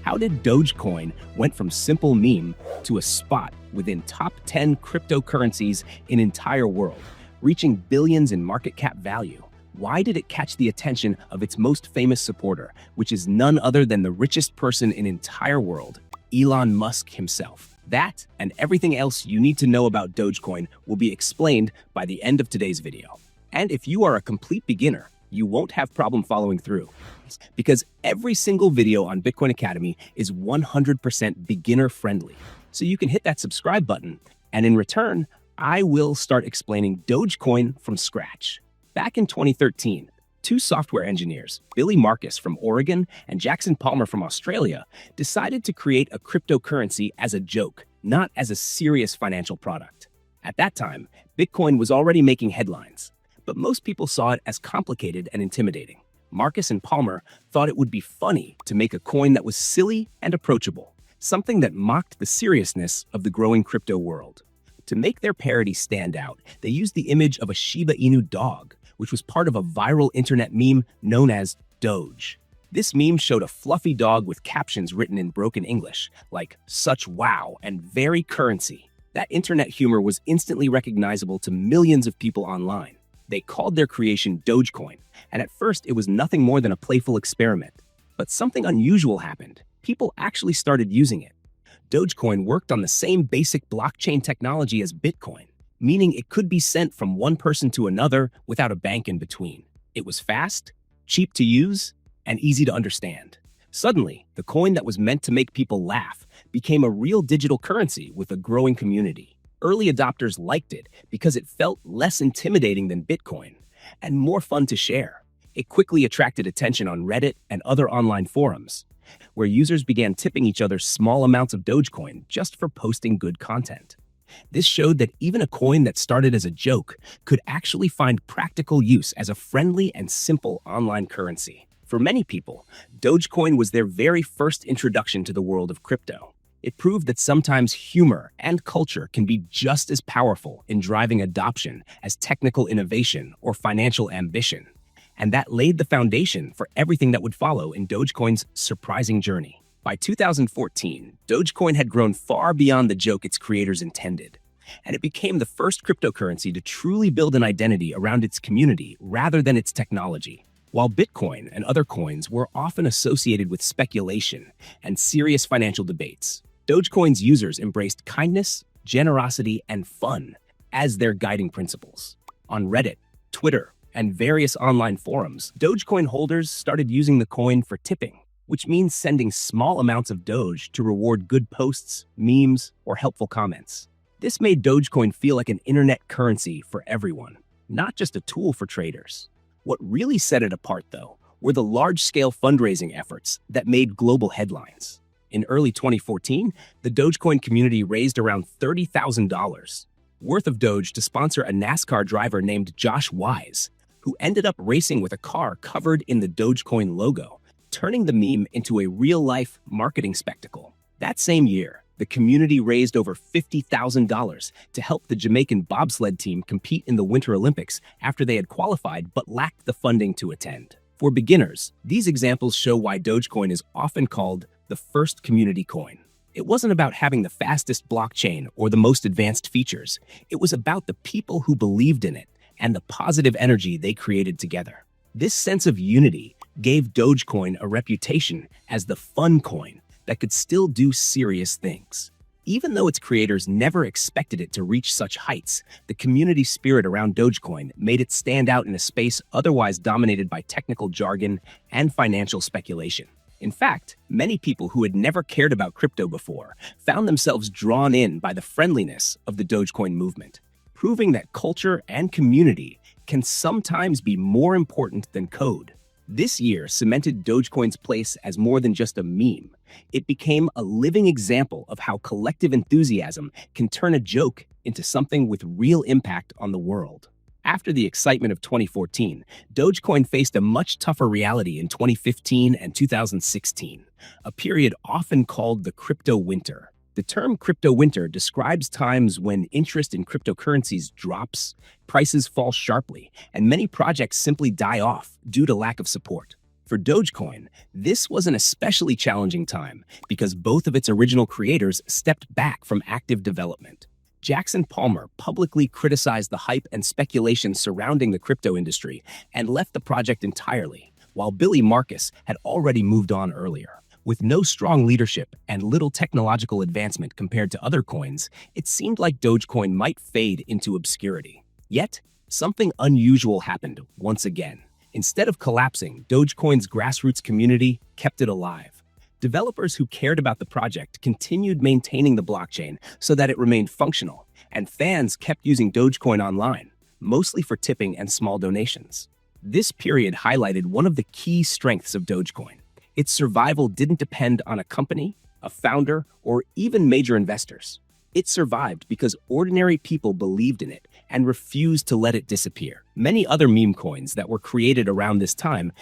How did Dogecoin went from simple meme to a spot within top 10 cryptocurrencies in entire world, reaching billions in market cap value? Why did it catch the attention of its most famous supporter, which is none other than the richest person in entire world, Elon Musk himself? That and everything else you need to know about Dogecoin will be explained by the end of today's video. And if you are a complete beginner, you won't have problem following through, because every single video on Bitcoin Academy is 100% beginner friendly. So you can hit that subscribe button, and in return, I will start explaining Dogecoin from scratch. Back in 2013, two software engineers, Billy Marcus from Oregon and Jackson Palmer from Australia, decided to create a cryptocurrency as a joke, not as a serious financial product. At that time, Bitcoin was already making headlines, but most people saw it as complicated and intimidating. Marcus and Palmer thought it would be funny to make a coin that was silly and approachable, something that mocked the seriousness of the growing crypto world. To make their parody stand out, they used the image of a Shiba Inu dog, which was part of a viral internet meme known as Doge. This meme showed a fluffy dog with captions written in broken English, like "such wow" and "very currency." That internet humor was instantly recognizable to millions of people online. They called their creation Dogecoin, and at first it was nothing more than a playful experiment. But something unusual happened. People actually started using it. Dogecoin worked on the same basic blockchain technology as Bitcoin, meaning it could be sent from one person to another without a bank in between. It was fast, cheap to use, and easy to understand. Suddenly, the coin that was meant to make people laugh became a real digital currency with a growing community. Early adopters liked it because it felt less intimidating than Bitcoin and more fun to share. It quickly attracted attention on Reddit and other online forums, where users began tipping each other small amounts of Dogecoin just for posting good content. This showed that even a coin that started as a joke could actually find practical use as a friendly and simple online currency. For many people, Dogecoin was their very first introduction to the world of crypto. It proved that sometimes humor and culture can be just as powerful in driving adoption as technical innovation or financial ambition. And that laid the foundation for everything that would follow in Dogecoin's surprising journey. By 2014, Dogecoin had grown far beyond the joke its creators intended, and it became the first cryptocurrency to truly build an identity around its community rather than its technology. While Bitcoin and other coins were often associated with speculation and serious financial debates, Dogecoin's users embraced kindness, generosity, and fun as their guiding principles. On Reddit, Twitter, and various online forums, Dogecoin holders started using the coin for tipping, which means sending small amounts of Doge to reward good posts, memes, or helpful comments. This made Dogecoin feel like an internet currency for everyone, not just a tool for traders. What really set it apart, though, were the large-scale fundraising efforts that made global headlines. In early 2014, the Dogecoin community raised around $30,000 worth of Doge to sponsor a NASCAR driver named Josh Wise, who ended up racing with a car covered in the Dogecoin logo, turning the meme into a real-life marketing spectacle. That same year, the community raised over $50,000 to help the Jamaican bobsled team compete in the Winter Olympics after they had qualified but lacked the funding to attend. For beginners, these examples show why Dogecoin is often called the first community coin. It wasn't about having the fastest blockchain or the most advanced features. It was about the people who believed in it and the positive energy they created together. This sense of unity gave Dogecoin a reputation as the fun coin that could still do serious things. Even though its creators never expected it to reach such heights, the community spirit around Dogecoin made it stand out in a space otherwise dominated by technical jargon and financial speculation. In fact, many people who had never cared about crypto before found themselves drawn in by the friendliness of the Dogecoin movement, proving that culture and community can sometimes be more important than code. This year cemented Dogecoin's place as more than just a meme. It became a living example of how collective enthusiasm can turn a joke into something with real impact on the world. After the excitement of 2014, Dogecoin faced a much tougher reality in 2015 and 2016, a period often called the crypto winter. The term crypto winter describes times when interest in cryptocurrencies drops, prices fall sharply, and many projects simply die off due to lack of support. For Dogecoin, this was an especially challenging time because both of its original creators stepped back from active development. Jackson Palmer publicly criticized the hype and speculation surrounding the crypto industry and left the project entirely, while Billy Marcus had already moved on earlier. With no strong leadership and little technological advancement compared to other coins, it seemed like Dogecoin might fade into obscurity. Yet, something unusual happened once again. Instead of collapsing, Dogecoin's grassroots community kept it alive. Developers who cared about the project continued maintaining the blockchain so that it remained functional, and fans kept using Dogecoin online, mostly for tipping and small donations. This period highlighted one of the key strengths of Dogecoin. Its survival didn't depend on a company, a founder, or even major investors. It survived because ordinary people believed in it and refused to let it disappear. Many other meme coins that were created around this time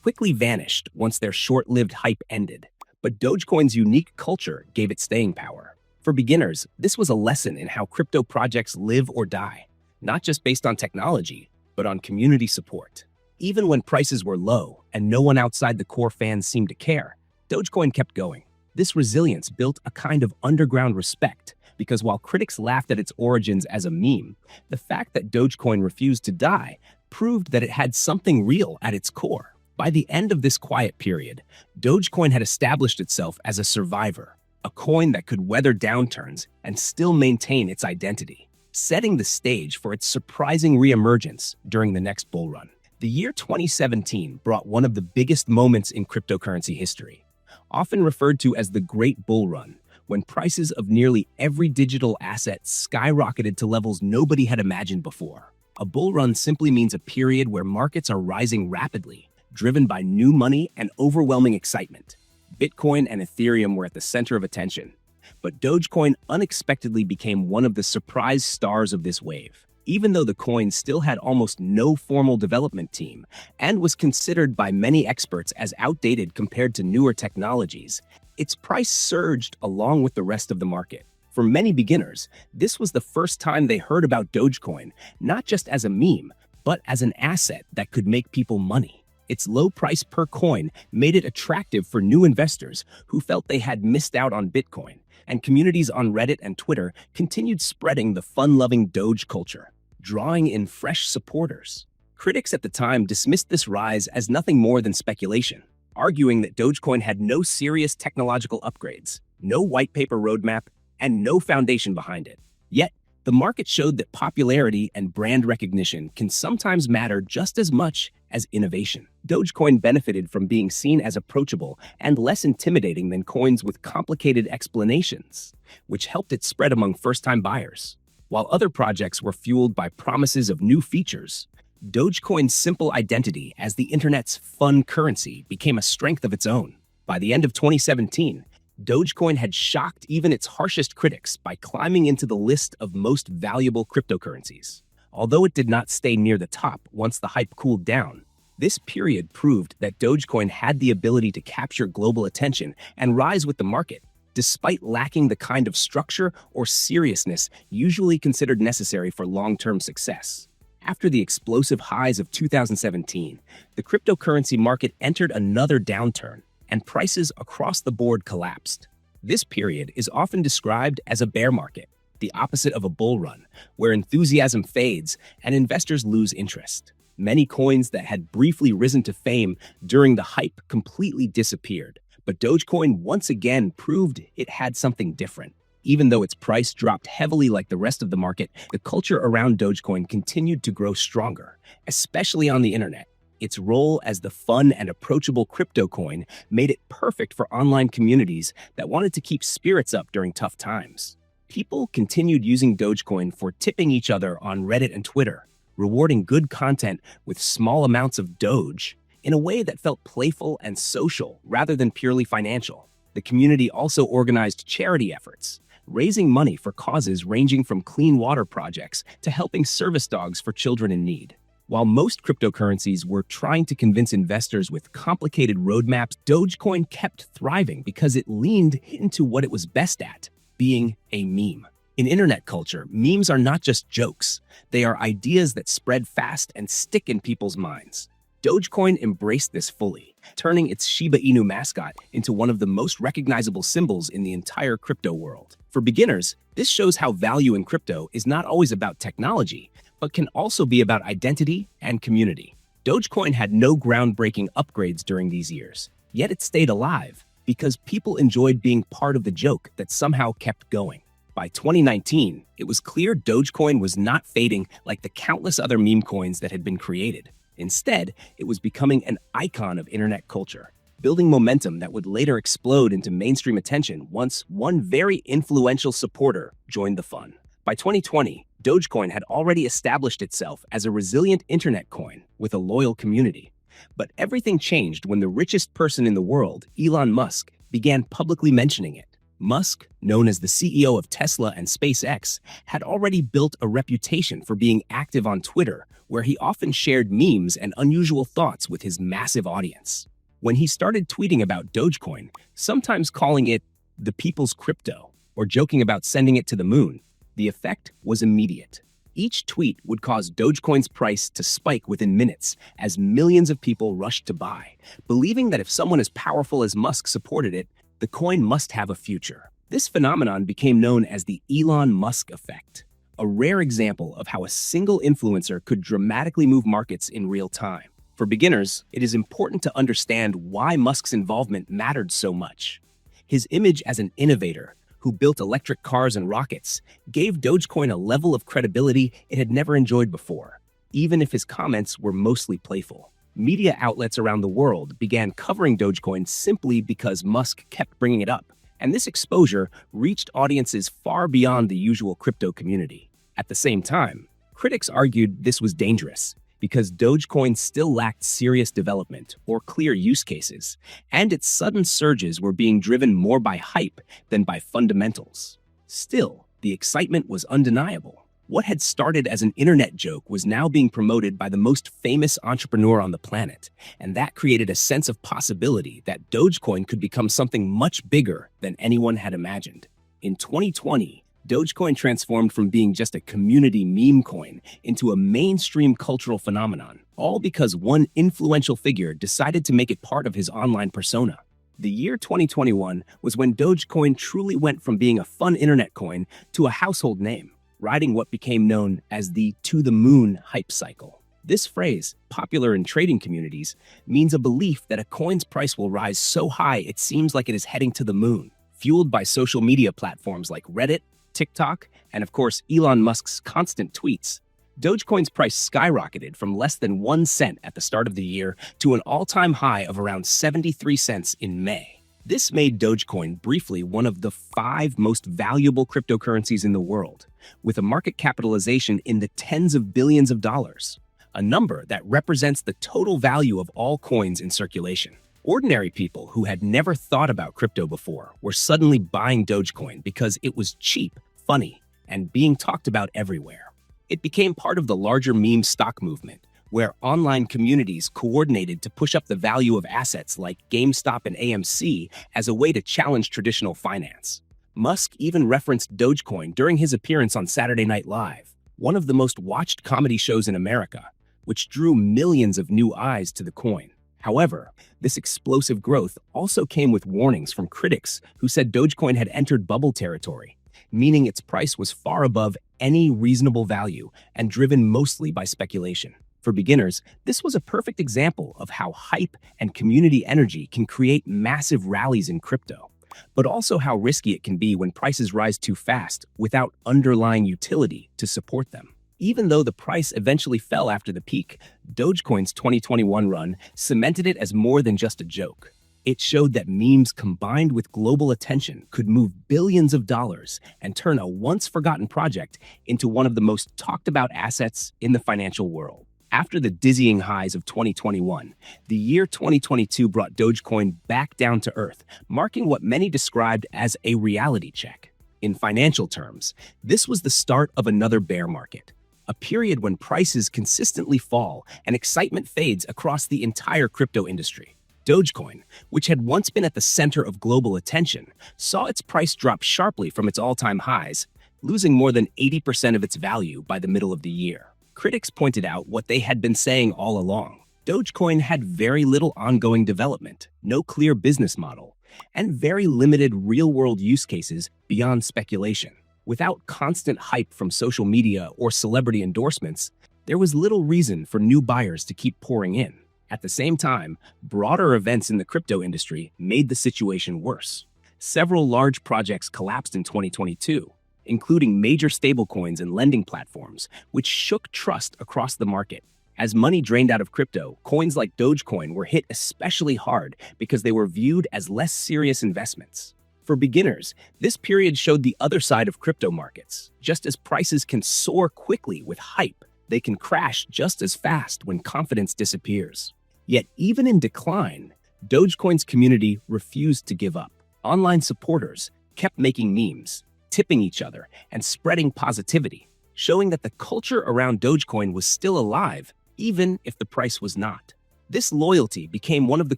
quickly vanished once their short-lived hype ended. But Dogecoin's unique culture gave it staying power. For beginners, this was a lesson in how crypto projects live or die, not just based on technology, but on community support. Even when prices were low and no one outside the core fans seemed to care, Dogecoin kept going. This resilience built a kind of underground respect, because while critics laughed at its origins as a meme, the fact that Dogecoin refused to die proved that it had something real at its core. By the end of this quiet period, Dogecoin had established itself as a survivor, a coin that could weather downturns and still maintain its identity, setting the stage for its surprising reemergence during the next bull run. The year 2017 brought one of the biggest moments in cryptocurrency history, often referred to as the Great Bull Run, when prices of nearly every digital asset skyrocketed to levels nobody had imagined before. A bull run simply means a period where markets are rising rapidly, driven by new money and overwhelming excitement. Bitcoin and Ethereum were at the center of attention, but Dogecoin unexpectedly became one of the surprise stars of this wave. Even though the coin still had almost no formal development team and was considered by many experts as outdated compared to newer technologies, its price surged along with the rest of the market. For many beginners, this was the first time they heard about Dogecoin, not just as a meme, but as an asset that could make people money. Its low price per coin made it attractive for new investors who felt they had missed out on Bitcoin, and communities on Reddit and Twitter continued spreading the fun-loving Doge culture, drawing in fresh supporters. Critics at the time dismissed this rise as nothing more than speculation, arguing that Dogecoin had no serious technological upgrades, no white paper roadmap, and no foundation behind it. Yet, the market showed that popularity and brand recognition can sometimes matter just as much as innovation. Dogecoin benefited from being seen as approachable and less intimidating than coins with complicated explanations, which helped it spread among first-time buyers. While other projects were fueled by promises of new features, Dogecoin's simple identity as the internet's fun currency became a strength of its own. By the end of 2017, Dogecoin had shocked even its harshest critics by climbing into the list of most valuable cryptocurrencies. Although it did not stay near the top once the hype cooled down, this period proved that Dogecoin had the ability to capture global attention and rise with the market, despite lacking the kind of structure or seriousness usually considered necessary for long-term success. After the explosive highs of 2017, the cryptocurrency market entered another downturn, and prices across the board collapsed. This period is often described as a bear market, the opposite of a bull run, where enthusiasm fades and investors lose interest. Many coins that had briefly risen to fame during the hype completely disappeared, but Dogecoin once again proved it had something different. Even though its price dropped heavily like the rest of the market, the culture around Dogecoin continued to grow stronger, especially on the internet. Its role as the fun and approachable crypto coin made it perfect for online communities that wanted to keep spirits up during tough times. People continued using Dogecoin for tipping each other on Reddit and Twitter, rewarding good content with small amounts of Doge in a way that felt playful and social rather than purely financial. The community also organized charity efforts, raising money for causes ranging from clean water projects to helping service dogs for children in need. While most cryptocurrencies were trying to convince investors with complicated roadmaps, Dogecoin kept thriving because it leaned into what it was best at, being a meme. In internet culture, memes are not just jokes. They are ideas that spread fast and stick in people's minds. Dogecoin embraced this fully, turning its Shiba Inu mascot into one of the most recognizable symbols in the entire crypto world. For beginners, this shows how value in crypto is not always about technology, but can also be about identity and community. Dogecoin had no groundbreaking upgrades during these years, yet it stayed alive because people enjoyed being part of the joke that somehow kept going. By 2019, it was clear Dogecoin was not fading like the countless other meme coins that had been created. Instead, it was becoming an icon of internet culture, building momentum that would later explode into mainstream attention once one very influential supporter joined the fun. By 2020, Dogecoin had already established itself as a resilient internet coin with a loyal community. But everything changed when the richest person in the world, Elon Musk, began publicly mentioning it. Musk, known as the CEO of Tesla and SpaceX, had already built a reputation for being active on Twitter, where he often shared memes and unusual thoughts with his massive audience. When he started tweeting about Dogecoin, sometimes calling it the people's crypto, or joking about sending it to the moon, the effect was immediate. Each tweet would cause Dogecoin's price to spike within minutes as millions of people rushed to buy, believing that if someone as powerful as Musk supported it, the coin must have a future. This phenomenon became known as the Elon Musk effect, a rare example of how a single influencer could dramatically move markets in real time. For beginners, it is important to understand why Musk's involvement mattered so much. His image as an innovator who built electric cars and rockets gave Dogecoin a level of credibility it had never enjoyed before, even if his comments were mostly playful. Media outlets around the world began covering Dogecoin simply because Musk kept bringing it up, and this exposure reached audiences far beyond the usual crypto community. At the same time, critics argued this was dangerous because Dogecoin still lacked serious development or clear use cases, and its sudden surges were being driven more by hype than by fundamentals. Still, the excitement was undeniable. What had started as an internet joke was now being promoted by the most famous entrepreneur on the planet, and that created a sense of possibility that Dogecoin could become something much bigger than anyone had imagined. In 2020, Dogecoin transformed from being just a community meme coin into a mainstream cultural phenomenon, all because one influential figure decided to make it part of his online persona. The year 2021 was when Dogecoin truly went from being a fun internet coin to a household name, riding what became known as the to-the-moon hype cycle. This phrase, popular in trading communities, means a belief that a coin's price will rise so high it seems like it is heading to the moon, fueled by social media platforms like Reddit, TikTok, and of course Elon Musk's constant tweets. Dogecoin's price skyrocketed from less than 1 cent at the start of the year to an all-time high of around 73 cents in May. This made Dogecoin briefly one of the 5 most valuable cryptocurrencies in the world, with a market capitalization in the tens of billions of dollars, a number that represents the total value of all coins in circulation. Ordinary people who had never thought about crypto before were suddenly buying Dogecoin because it was cheap, funny, and being talked about everywhere. It became part of the larger meme stock movement, where online communities coordinated to push up the value of assets like GameStop and AMC as a way to challenge traditional finance. Musk even referenced Dogecoin during his appearance on Saturday Night Live, one of the most watched comedy shows in America, which drew millions of new eyes to the coin. However, this explosive growth also came with warnings from critics who said Dogecoin had entered bubble territory, meaning its price was far above any reasonable value and driven mostly by speculation. For beginners, this was a perfect example of how hype and community energy can create massive rallies in crypto, but also how risky it can be when prices rise too fast without underlying utility to support them. Even though the price eventually fell after the peak, Dogecoin's 2021 run cemented it as more than just a joke. It showed that memes combined with global attention could move billions of dollars and turn a once-forgotten project into one of the most talked-about assets in the financial world. After the dizzying highs of 2021, the year 2022 brought Dogecoin back down to earth, marking what many described as a reality check. In financial terms, this was the start of another bear market, a period when prices consistently fall and excitement fades across the entire crypto industry. Dogecoin, which had once been at the center of global attention, saw its price drop sharply from its all-time highs, losing more than 80% of its value by the middle of the year. Critics pointed out what they had been saying all along. Dogecoin had very little ongoing development, no clear business model, and very limited real-world use cases beyond speculation. Without constant hype from social media or celebrity endorsements, there was little reason for new buyers to keep pouring in. At the same time, broader events in the crypto industry made the situation worse. Several large projects collapsed in 2022, including major stablecoins and lending platforms, which shook trust across the market. As money drained out of crypto, coins like Dogecoin were hit especially hard because they were viewed as less serious investments. For beginners, this period showed the other side of crypto markets. Just as prices can soar quickly with hype, they can crash just as fast when confidence disappears. Yet even in decline, Dogecoin's community refused to give up. Online supporters kept making memes, tipping each other, and spreading positivity, showing that the culture around Dogecoin was still alive, even if the price was not. This loyalty became one of the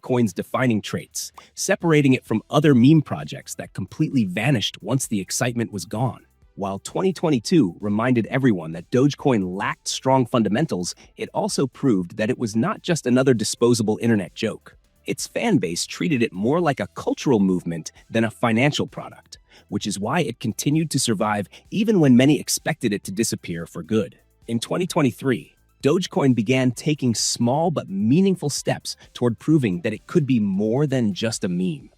coin's defining traits, separating it from other meme projects that completely vanished once the excitement was gone. While 2022 reminded everyone that Dogecoin lacked strong fundamentals, it also proved that it was not just another disposable internet joke. Its fan base treated it more like a cultural movement than a financial product, which is why it continued to survive even when many expected it to disappear for good. In 2023, Dogecoin began taking small but meaningful steps toward proving that it could be more than just a meme.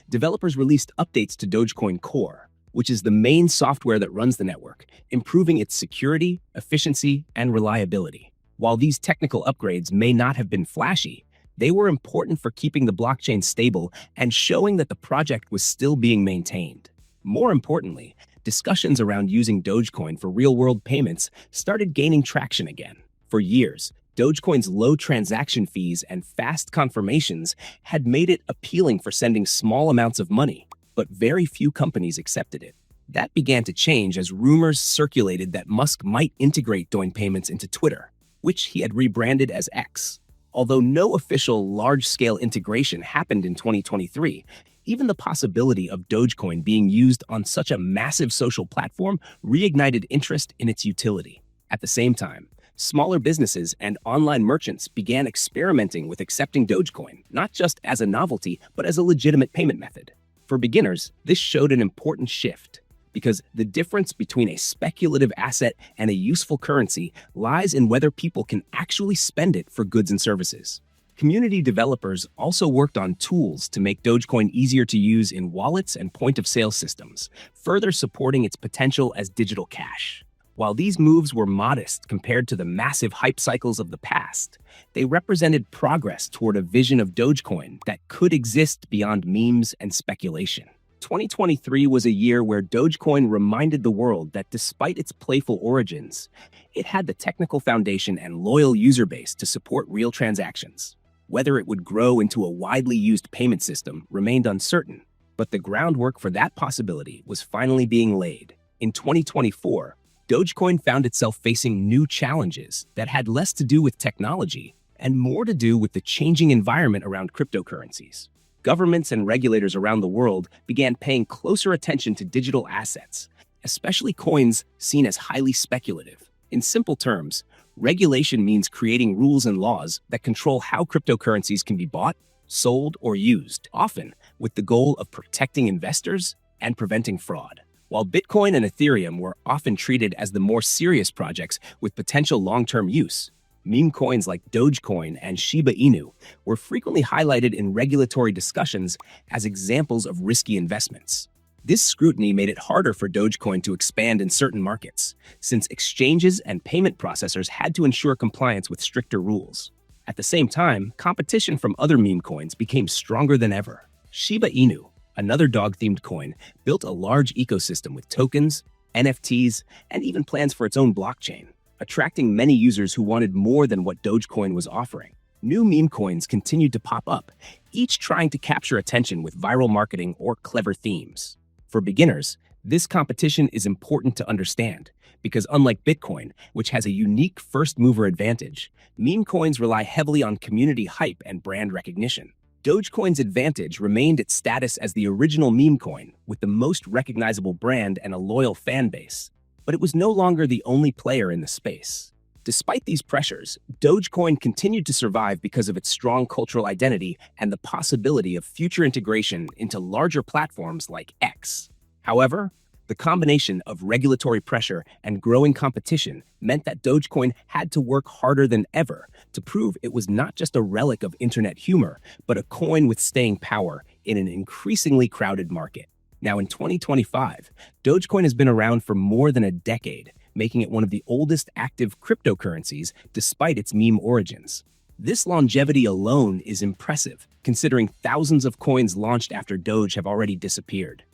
Developers released updates to Dogecoin Core, which is the main software that runs the network, improving its security, efficiency, and reliability. While these technical upgrades may not have been flashy, they were important for keeping the blockchain stable and showing that the project was still being maintained. More importantly, discussions around using Dogecoin for real-world payments started gaining traction again. For years, Dogecoin's low transaction fees and fast confirmations had made it appealing for sending small amounts of money, but very few companies accepted it. That began to change as rumors circulated that Musk might integrate Dogecoin payments into Twitter, which he had rebranded as X. Although no official large-scale integration happened in 2023, even the possibility of Dogecoin being used on such a massive social platform reignited interest in its utility. At the same time, smaller businesses and online merchants began experimenting with accepting Dogecoin, not just as a novelty, but as a legitimate payment method. For beginners, this showed an important shift, because the difference between a speculative asset and a useful currency lies in whether people can actually spend it for goods and services. Community developers also worked on tools to make Dogecoin easier to use in wallets and point-of-sale systems, further supporting its potential as digital cash. While these moves were modest compared to the massive hype cycles of the past, they represented progress toward a vision of Dogecoin that could exist beyond memes and speculation. 2023 was a year where Dogecoin reminded the world that despite its playful origins, it had the technical foundation and loyal user base to support real transactions. Whether it would grow into a widely used payment system remained uncertain, but the groundwork for that possibility was finally being laid. In 2024, Dogecoin found itself facing new challenges that had less to do with technology and more to do with the changing environment around cryptocurrencies. Governments and regulators around the world began paying closer attention to digital assets, especially coins seen as highly speculative. In simple terms, regulation means creating rules and laws that control how cryptocurrencies can be bought, sold, or used, often with the goal of protecting investors and preventing fraud. While Bitcoin and Ethereum were often treated as the more serious projects with potential long-term use, meme coins like Dogecoin and Shiba Inu were frequently highlighted in regulatory discussions as examples of risky investments. This scrutiny made it harder for Dogecoin to expand in certain markets, since exchanges and payment processors had to ensure compliance with stricter rules. At the same time, competition from other meme coins became stronger than ever. Shiba Inu, another dog-themed coin, built a large ecosystem with tokens, NFTs, and even plans for its own blockchain, attracting many users who wanted more than what Dogecoin was offering. New meme coins continued to pop up, each trying to capture attention with viral marketing or clever themes. For beginners, this competition is important to understand, because unlike Bitcoin, which has a unique first-mover advantage, meme coins rely heavily on community hype and brand recognition. Dogecoin's advantage remained its status as the original meme coin with the most recognizable brand and a loyal fan base, but it was no longer the only player in the space. Despite these pressures, Dogecoin continued to survive because of its strong cultural identity and the possibility of future integration into larger platforms like X. However, the combination of regulatory pressure and growing competition meant that Dogecoin had to work harder than ever to prove it was not just a relic of internet humor, but a coin with staying power in an increasingly crowded market. Now, in 2025, Dogecoin has been around for more than a decade, making it one of the oldest active cryptocurrencies despite its meme origins. This longevity alone is impressive, considering thousands of coins launched after Doge have already disappeared.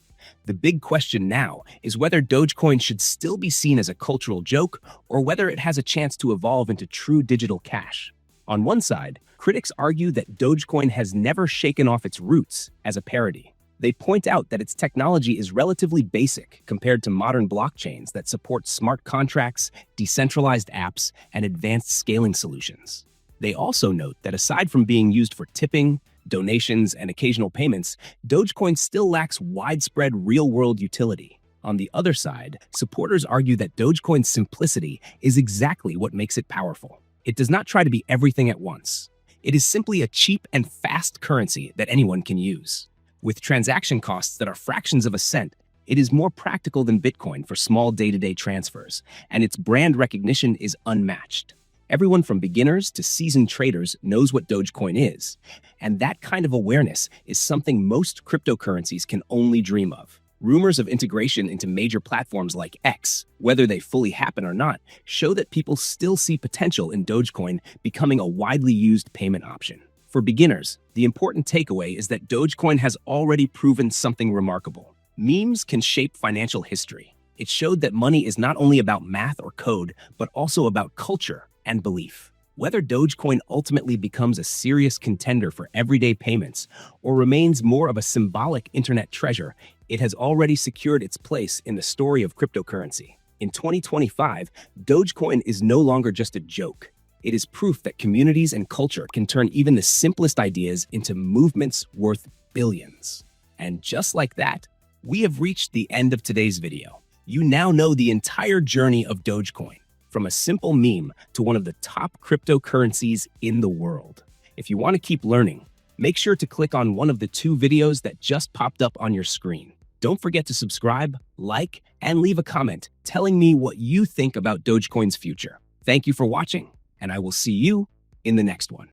The big question now is whether Dogecoin should still be seen as a cultural joke or whether it has a chance to evolve into true digital cash. On one side, critics argue that Dogecoin has never shaken off its roots as a parody. They point out that its technology is relatively basic compared to modern blockchains that support smart contracts, decentralized apps, and advanced scaling solutions. They also note that aside from being used for tipping, donations, and occasional payments, Dogecoin still lacks widespread real-world utility. On the other side, supporters argue that Dogecoin's simplicity is exactly what makes it powerful. It does not try to be everything at once. It is simply a cheap and fast currency that anyone can use. With transaction costs that are fractions of a cent, it is more practical than Bitcoin for small day-to-day transfers, and its brand recognition is unmatched. Everyone from beginners to seasoned traders knows what Dogecoin is, and that kind of awareness is something most cryptocurrencies can only dream of. Rumors of integration into major platforms like X, whether they fully happen or not, show that people still see potential in Dogecoin becoming a widely used payment option. For beginners, the important takeaway is that Dogecoin has already proven something remarkable. Memes can shape financial history. It showed that money is not only about math or code, but also about culture and belief. Whether Dogecoin ultimately becomes a serious contender for everyday payments or remains more of a symbolic internet treasure, it has already secured its place in the story of cryptocurrency. In 2025, Dogecoin is no longer just a joke. It is proof that communities and culture can turn even the simplest ideas into movements worth billions. And just like that, we have reached the end of today's video. You now know the entire journey of Dogecoin, from a simple meme to one of the top cryptocurrencies in the world. If you want to keep learning, make sure to click on one of the 2 videos that just popped up on your screen. Don't forget to subscribe, like, and leave a comment telling me what you think about Dogecoin's future. Thank you for watching, and I will see you in the next one.